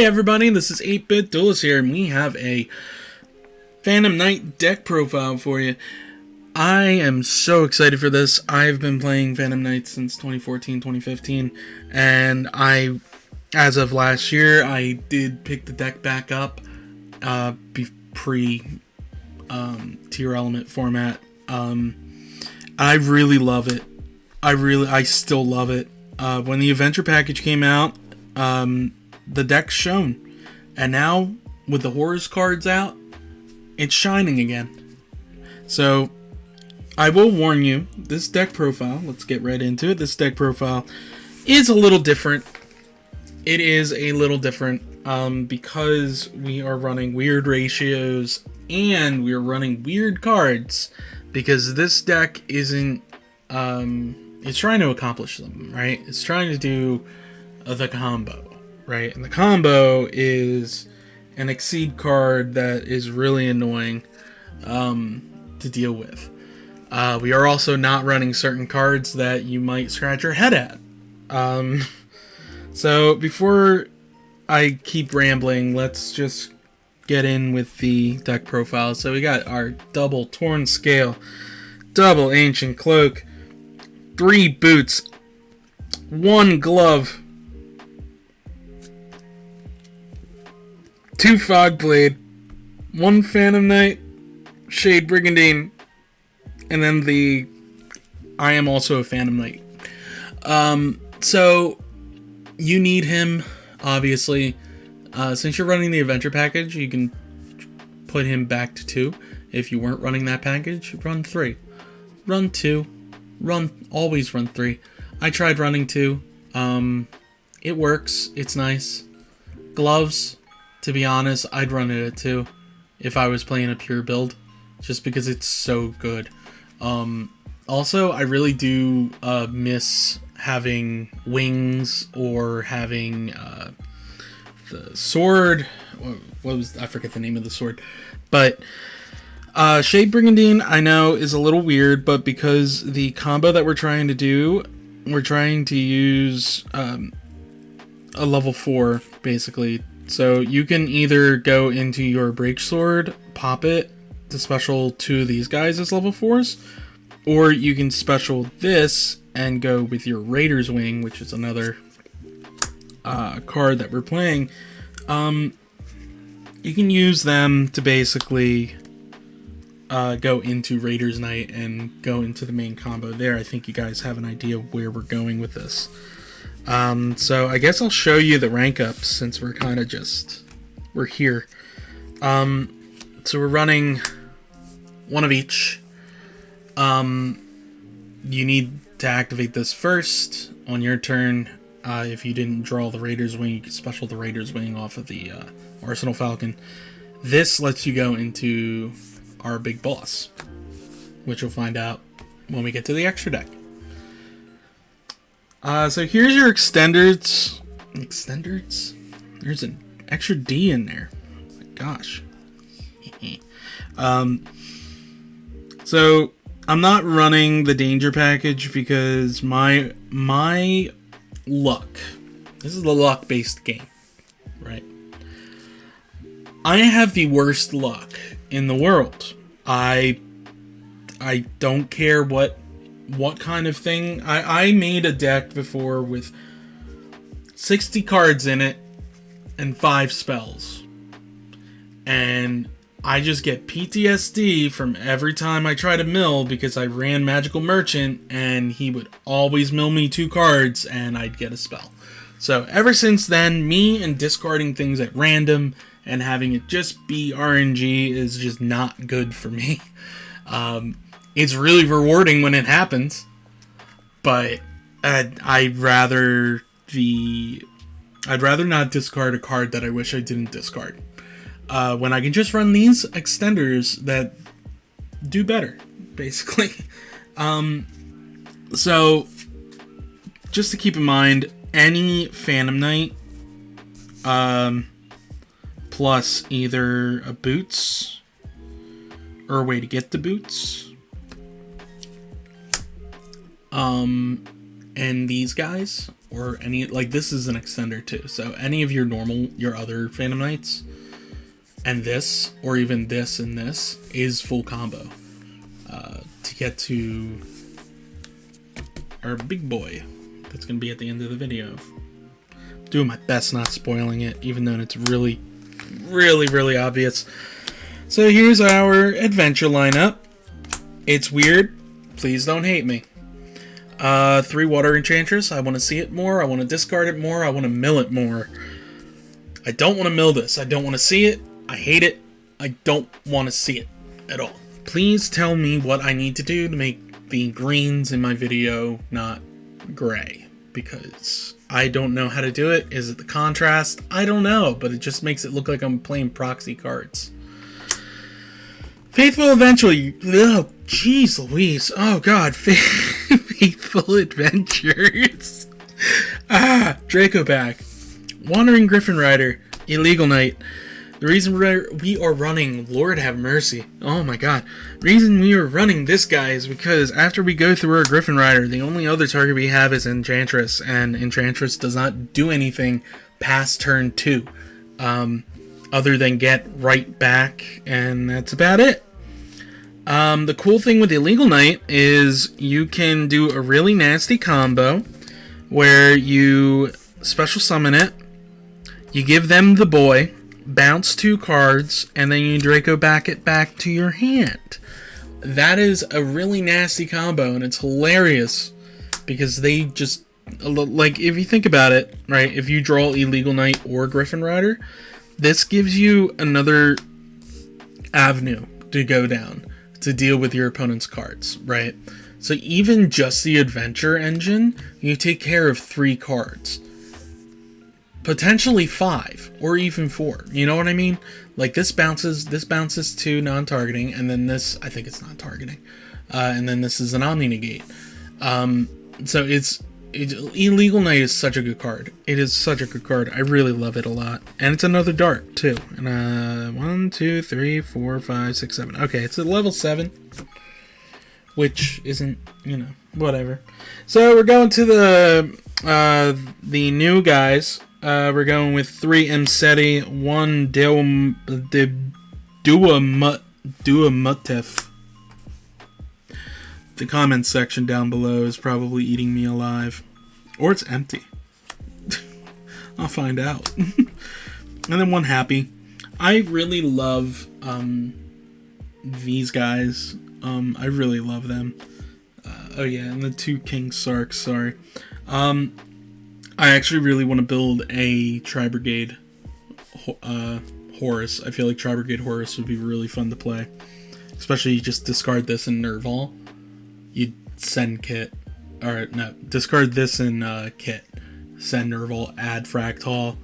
Hi everybody, this is 8-Bit Duelist here, and we have a Phantom Knight deck profile for you. I am so excited for this. I've been playing Phantom Knight since 2014, 2015, and as of last year, I did pick the deck back up, pre-tier element format. I really love it. I still love it. When the adventure package came out, the deck's shown, and now with the horrors cards out, it's shining again. So I will warn you, this deck profile, let's get right into it. This deck profile is a little different. It is a little different because we are running weird ratios and we are running weird cards, because this deck isn't it's trying to accomplish something, right? It's trying to do the combo, right? And the combo is an Exceed card that is really annoying to deal with. We are also not running certain cards that you might scratch your head at. So before I keep rambling, let's just get in with the deck profile. So we got our double Torn Scale, double Ancient Cloak, 3 boots, 1 glove, 2 Fogblade, 1 Phantom Knight, Shade Brigandine, and then the I am also a Phantom Knight. So you need him, obviously. Since you're running the adventure package, you can put him back to 2. If you weren't running that package, run 3. Run 2. Always run 3. I tried running 2. It works. It's nice. Gloves, to be honest, I'd run it at 2 if I was playing a pure build, just because it's so good. Also, I really do miss having wings or having the sword. I forget the name of the sword, but Shade Brigandine, I know, is a little weird, but because the combo that we're trying to do, we're trying to use a level 4, basically. So you can either go into your Break Sword, pop it to special 2 of these guys as level 4s, or you can special this and go with your Raider's Wing, which is another card that we're playing. You can use them to basically go into Raider's Knight and go into the main combo there. I think you guys have an idea where we're going with this. So I guess I'll show you the rank ups, since we're kind of we're here. So we're running 1 of each. You need to activate this first on your turn. If you didn't draw the Raider's Wing, you can special the Raider's Wing off of the Arsenal Falcon. This lets you go into our big boss, which you'll find out when we get to the extra deck. So here's your extenders. There's an extra D in there. Oh my gosh. So I'm not running the danger package because my luck. This is the luck based game, right? I have the worst luck in the world. I don't care what kind of thing. I made a deck before with 60 cards in it and 5 spells. And I just get PTSD from every time I try to mill, because I ran Magical Merchant and he would always mill me 2 cards and I'd get a spell. So ever since then, me and discarding things at random and having it just be RNG is just not good for me. It's really rewarding when it happens, but I'd rather not discard a card that I wish I didn't discard. When I can just run these extenders that do better, basically. So just to keep in mind, any Phantom Knight plus either a boots or a way to get the boots, and these guys or any, like, this is an extender too. So any of your other Phantom Knights, and this, or even this and this, is full combo. To get to our big boy, that's going to be at the end of the video. Doing my best not spoiling it, even though it's really, really, really obvious. So here's our adventure lineup. It's weird. Please don't hate me. 3 Water Enchantress. I want to see it more. I want to discard it more. I want to mill it more. I don't want to mill this. I don't want to see it. I hate it. I don't want to see it at all. Please tell me what I need to do to make the greens in my video not gray, because I don't know how to do it. Is it the contrast? I don't know, but it just makes it look like I'm playing proxy cards. Faithful Adventure. Oh, jeez Louise. Oh, God. Faithful Adventures. Draco Pack. Wandering Griffin Rider. Illegal Knight. The reason we are running, Lord have mercy, oh my god, the reason we are running this guy is because after we go through our Griffin Rider, the only other target we have is Enchantress, and Enchantress does not do anything past turn 2, other than get right back, and that's about it. The cool thing with Illegal Knight is you can do a really nasty combo where you special summon it, you give them the boy, bounce 2 cards, and then you Draco back it back to your hand. That is a really nasty combo, and it's hilarious because they just, like, if you think about it, right, if you draw Illegal Knight or Griffin Rider, this gives you another avenue to go down to deal with your opponent's cards, right? So even just the adventure engine, you take care of 3 cards. Potentially 5 or even 4. You know what I mean? Like this bounces to non-targeting, and then this, I think it's non-targeting, and then this is an Omni Negate. So Illegal Knight is such a good card. It is such a good card. I really love it a lot, and it's another dart too. And 1, 2, 3, 4, 5, 6, 7. Okay, it's at level 7, which isn't, you know, whatever. So we're going to the new guys. We're going with 3 Mseti, 1 Duamutef. The comments section down below is probably eating me alive. Or it's empty. I'll find out. And then 1 Happy. I really love these guys. I really love them. Oh yeah, and the 2 King Sarks, sorry. I actually really want to build a Tri-Brigade Horus. I feel like Tri-Brigade Horus would be really fun to play. Especially you just discard this in Nerval. You send Kit. Or, no, discard this in Kit. Send Nerval, add Fractal.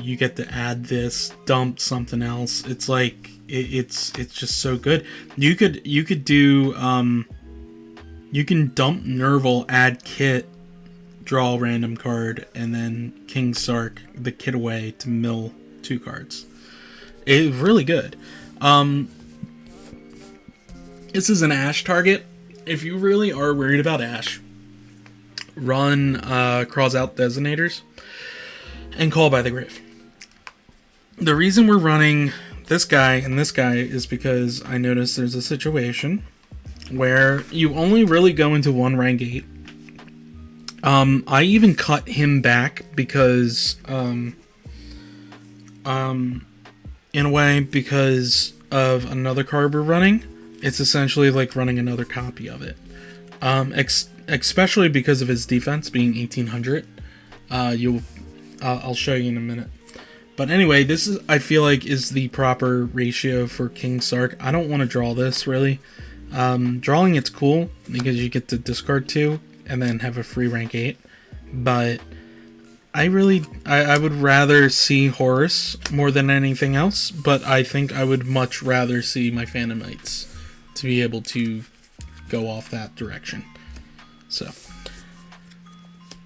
You get to add this, dump something else. It's like, it's just so good. You could do, you can dump Nerval, add Kit, draw a random card, and then King Sark the Kit away to mill 2 cards. It's really good. This is an Ash target. If you really are worried about Ash, run Crawls Out Designators and Call by the Grave. The reason we're running this guy and this guy is because I noticed there's a situation where you only really go into 1 rank 8. I even cut him back because, in a way, because of another card we're running. It's essentially like running another copy of it. Especially because of his defense being 1800. I'll show you in a minute. But anyway, this is, I feel like, is the proper ratio for King Sark. I don't want to draw this, really. Drawing it's cool because you get to discard 2 and then have a free rank 8, but I would rather see Horus more than anything else, but I think I would much rather see my Phantom Knights to be able to go off that direction. So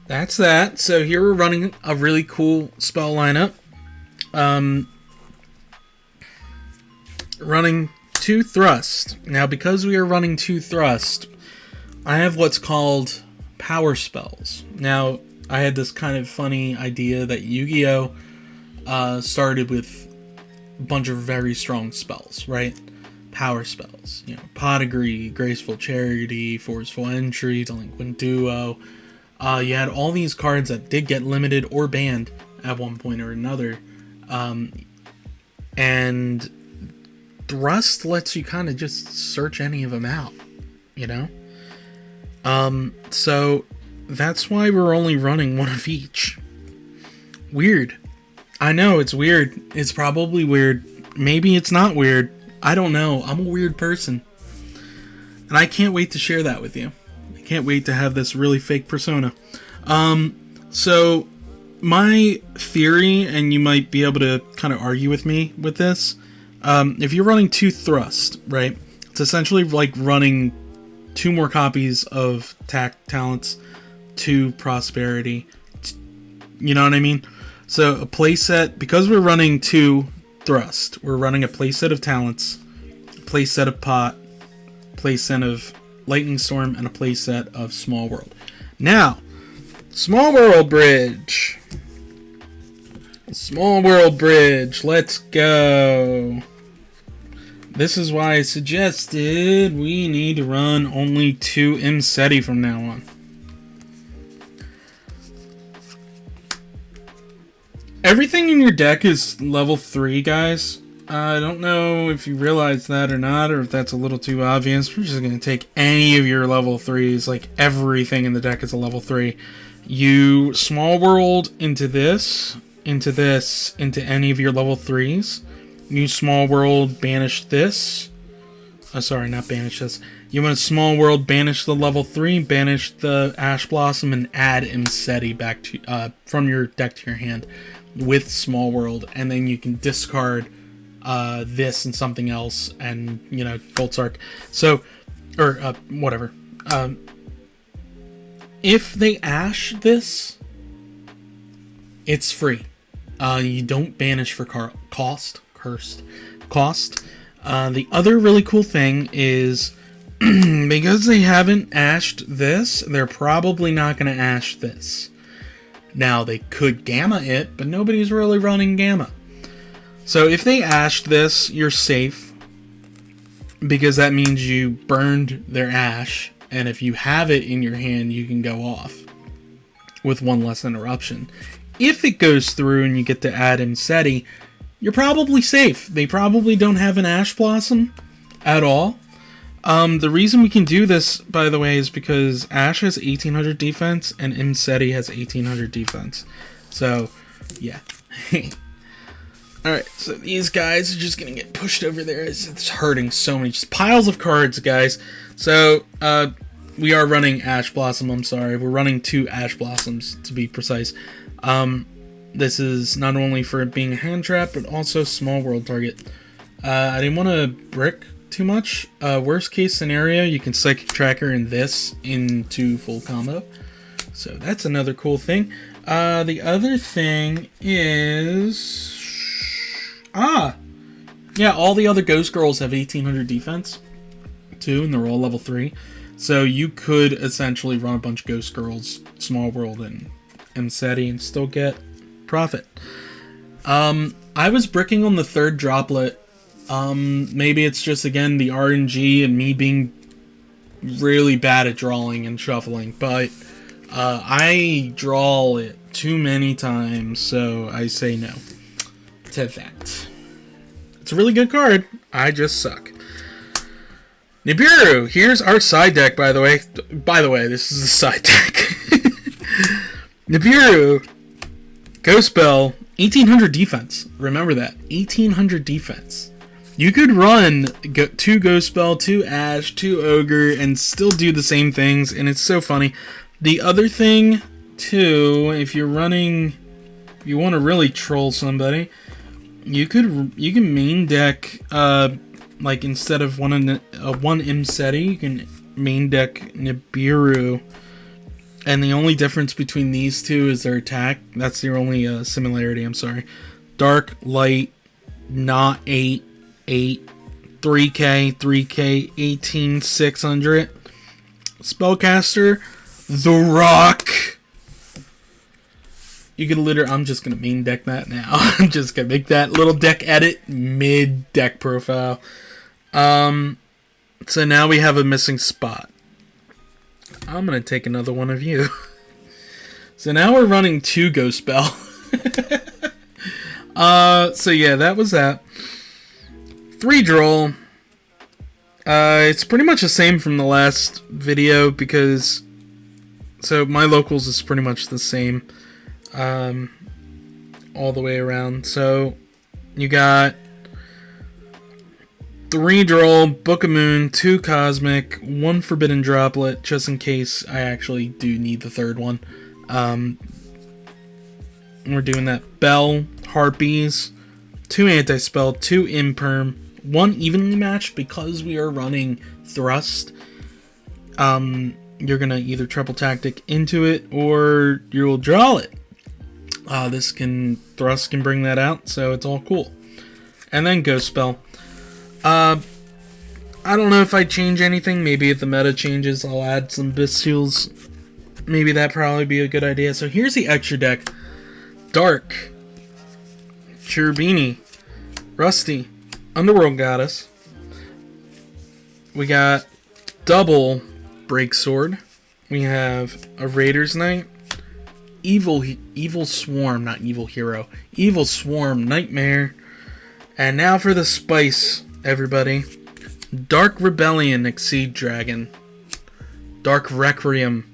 that's that. So here we're running a really cool spell lineup. Running 2 Thrust. Now because we are running 2 Thrust, I have what's called power spells. Now, I had this kind of funny idea that Yu-Gi-Oh! Started with a bunch of very strong spells, right? Power spells, you know, Pedigree, Graceful Charity, Forceful Entry, Delinquent Duo. You had all these cards that did get limited or banned at one point or another. And Thrust lets you kind of just search any of them out, you know? So that's why we're only running one of each. Weird. I know, it's weird. It's probably weird. Maybe it's not weird. I don't know. I'm a weird person. And I can't wait to share that with you. I can't wait to have this really fake persona. So my theory, and you might be able to kind of argue with me with this, if you're running 2 Thrust, right? It's essentially like running 2 more copies of Talents, 2 Prosperity. You know what I mean? So a playset, because we're running 2 Thrust, we're running a playset of Talents, a playset of Pot, playset of Lightning Storm, and a playset of Small World. Now, Small World Bridge. Small World Bridge, let's go. This is why I suggested we need to run only 2 Imseti from now on. Everything in your deck is level 3, guys. I don't know if you realize that or not, or if that's a little too obvious. We're just going to take any of your level 3s, like everything in the deck is a level 3. You Small World into this, into any of your level 3s. You Small World, banish this. Sorry, not banish this. You want a Small World, banish the level 3, banish the Ash Blossom, and add Imseti back to from your deck to your hand with Small World, and then you can discard this and something else, and, you know, Volt's Arc. So, or whatever. If they Ash this, it's free. You don't banish for cost. The other really cool thing is, because they haven't ashed this, they're probably not going to ash this. Now, they could Gamma it, but nobody's really running Gamma. So if they ashed this, you're safe, because that means you burned their ash, and if you have it in your hand, you can go off with 1 less interruption. If it goes through and you get to add Imseti, you're probably safe. They probably don't have an Ash Blossom at all. The reason we can do this, by the way, is because Ash has 1800 defense and Imseti has 1800 defense. So, yeah. Alright, so these guys are just going to get pushed over there. It's hurting so many. Just piles of cards, guys. So, we are running Ash Blossom, I'm sorry. We're running 2 Ash Blossoms, to be precise. This is not only for it being a hand trap, but also Small World target. I didn't want to brick too much. Worst case scenario, you can Psychic Tracker and this into full combo. So that's another cool thing. The other thing is... yeah, all the other Ghost Girls have 1800 defense, too, and they're all level 3. So you could essentially run a bunch of Ghost Girls, Small World, and Imseti and still get profit. I was bricking on the 3rd droplet. Maybe it's just, again, the RNG and me being really bad at drawing and shuffling, but I draw it too many times, so I say no to that. It's a really good card. I just suck. Nibiru, here's our side deck, by the way. By the way, this is the side deck. Nibiru, Ghost Bell, 1800 defense. Remember that. 1800 defense. You could run 2 Ghost Bell, 2 Ash, 2 Ogre, and still do the same things, and it's so funny. The other thing, too, if you're running... you want to really troll somebody, you can main deck, like, instead of one Imseti, you can main deck Nibiru. And the only difference between these two is their attack. That's the only similarity, I'm sorry. Dark, light, not 8, 3k, 3k, 18, 600. Spellcaster, The Rock. You can literally, I'm just going to main deck that now. I'm just going to make that little deck edit mid-deck profile. So now we have a missing spot. I'm going to take another one of you. So now we're running 2 Ghost Spell. So yeah, that was that. 3 Droll. It's pretty much the same from the last video because... So my locals is pretty much the same. All the way around. So you got 3 Droll, Book of Moon, 2 Cosmic, 1 Forbidden Droplet, just in case I actually do need the 3rd one. We're doing that. Bell, Harpies, 2 Anti-Spell, 2 Imperm, 1 Evenly Matched because we are running Thrust. You're gonna either Triple Tactic into it or you'll draw it. Thrust can bring that out, so it's all cool. And then Ghost Spell. I don't know if I change anything. Maybe if the meta changes, I'll add some Bestials. Maybe that'd probably be a good idea. So here's the extra deck. Dark, Cherubini, Rusty, Underworld Goddess. We got double Break Sword. We have a Raider's Knight. Evil Swarm, not Evil Hero. Evil Swarm, Nightmare. And now for the spice, everybody. Dark Rebellion, Exceed Dragon. Dark Requiem,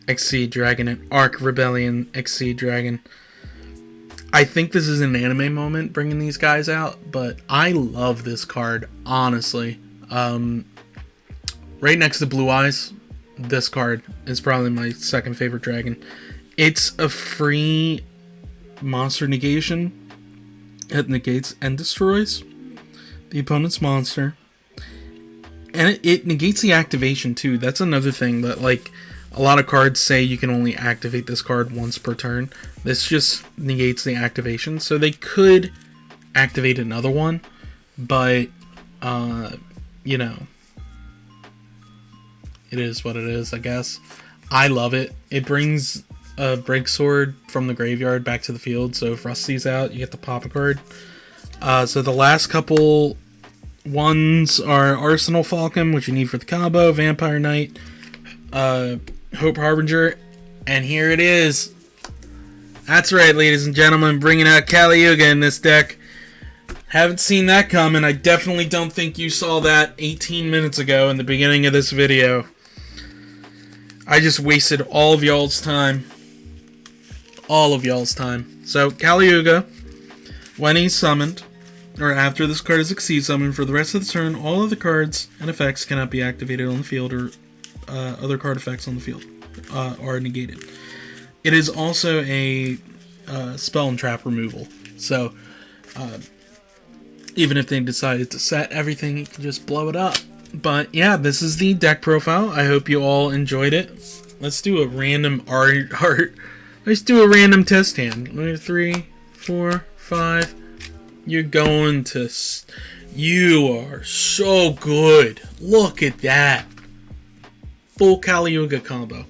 Exceed Dragon. And Arc Rebellion, Exceed Dragon. I think this is an anime moment bringing these guys out, but I love this card, honestly. Right next to Blue Eyes, this card is probably my second favorite dragon. It's a free monster negation. It negates and destroys the opponent's monster. And it negates the activation too. That's another thing that, like, a lot of cards say you can only activate this card once per turn. This just negates the activation. So they could activate another one, but, you know, it is what it is, I guess. I love it. It brings a Break Sword from the graveyard back to the field, so if Rusty's out, you get to pop a card. So the last couple ones are Arsenal Falcon, which you need for the combo, Vampire Knight, Hope Harbinger, and here it is. That's right, ladies and gentlemen, bringing out Kali Yuga in this deck. Haven't seen that coming. I definitely don't think you saw that 18 minutes ago in the beginning of this video. I just wasted all of y'all's time. All of y'all's time. So, Kali Yuga, when he's summoned, or after this card is Exceed summoned, for the rest of the turn, all of the cards and effects cannot be activated on the field, or other card effects on the field are negated. It is also a spell and trap removal. So, even if they decided to set everything, you can just blow it up. But yeah, this is the deck profile. I hope you all enjoyed it. Let's do a random art. Let's do a random test hand. 3, 4, 5. You're going to... You are so good. Look at that. Full Kali Yuga combo.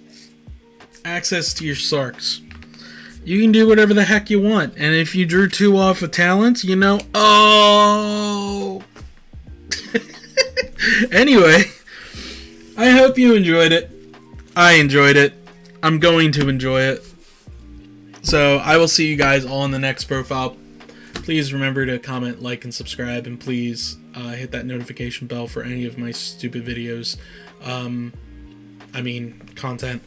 Access to your Sarks. You can do whatever the heck you want. And if you drew 2 off of talents, you know... Oh! Anyway, I hope you enjoyed it. I enjoyed it. I'm going to enjoy it. So, I will see you guys all in the next profile. Please remember to comment, like, and subscribe. And please hit that notification bell for any of my stupid videos. Content.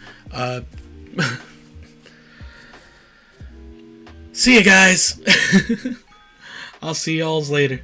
See you guys. I'll see y'all later.